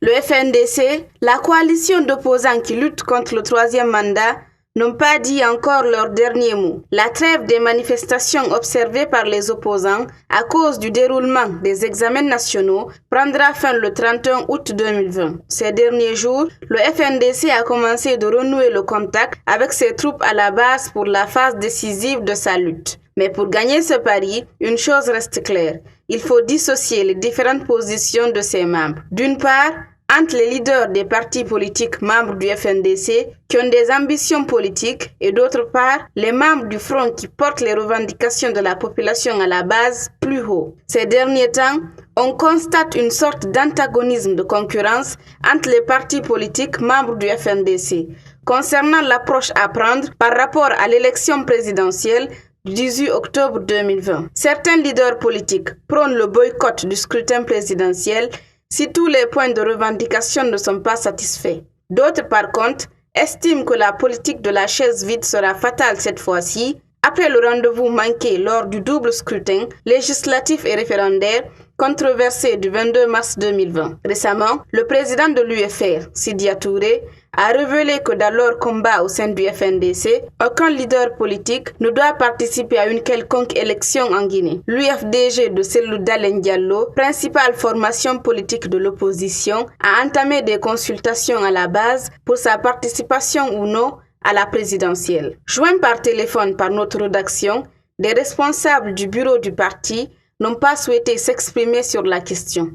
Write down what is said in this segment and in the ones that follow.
Le FNDC, la coalition d'opposants qui lutte contre le troisième mandat, n'ont pas dit encore leur dernier mot. La trêve des manifestations observées par les opposants à cause du déroulement des examens nationaux prendra fin le 31 août 2020. Ces derniers jours, le FNDC a commencé de renouer le contact avec ses troupes à la base pour la phase décisive de sa lutte. Mais pour gagner ce pari, une chose reste claire. Il faut dissocier les différentes positions de ses membres. D'une part, entre les leaders des partis politiques membres du FNDC qui ont des ambitions politiques et d'autre part, les membres du front qui portent les revendications de la population à la base plus haut. Ces derniers temps, on constate une sorte d'antagonisme de concurrence entre les partis politiques membres du FNDC concernant l'approche à prendre par rapport à l'élection présidentielle du 18 octobre 2020. Certains leaders politiques prônent le boycott du scrutin présidentiel si tous les points de revendication ne sont pas satisfaits. D'autres, par contre, estiment que la politique de la chaise vide sera fatale cette fois-ci, après le rendez-vous manqué lors du double scrutin législatif et référendaire controversé du 22 mars 2020. Récemment, le président de l'UFR, Sidya Touré, a révélé que dans leur combat au sein du FNDC, aucun leader politique ne doit participer à une quelconque élection en Guinée. L'UFDG de Cellou Dalein Diallo, principale formation politique de l'opposition, a entamé des consultations à la base pour sa participation ou non à la présidentielle. Joints par téléphone par notre rédaction, des responsables du bureau du parti n'ont pas souhaité s'exprimer sur la question.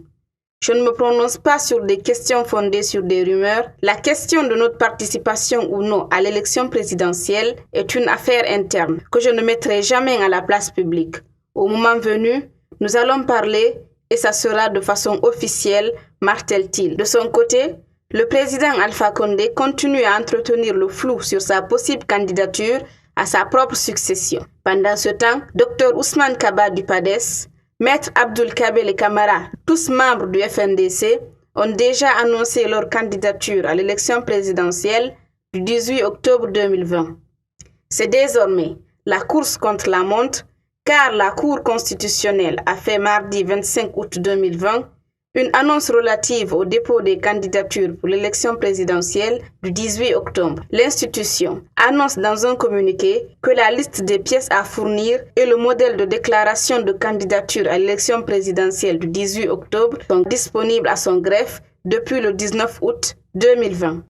Je ne me prononce pas sur des questions fondées sur des rumeurs. La question de notre participation ou non à l'élection présidentielle est une affaire interne que je ne mettrai jamais à la place publique. Au moment venu, nous allons parler et ça sera de façon officielle, martèle-t-il. De son côté, le président Alpha Condé continue à entretenir le flou sur sa possible candidature à sa propre succession. Pendant ce temps, Dr Ousmane Kaba du PADES, Maître Abdoul Kabel Kamara, tous membres du FNDC, ont déjà annoncé leur candidature à l'élection présidentielle du 18 octobre 2020. C'est désormais la course contre la montre, car la Cour constitutionnelle a fait mardi 25 août 2020 une annonce relative au dépôt des candidatures pour l'élection présidentielle du 18 octobre. L'institution annonce dans un communiqué que la liste des pièces à fournir et le modèle de déclaration de candidature à l'élection présidentielle du 18 octobre sont disponibles à son greffe depuis le 19 août 2020.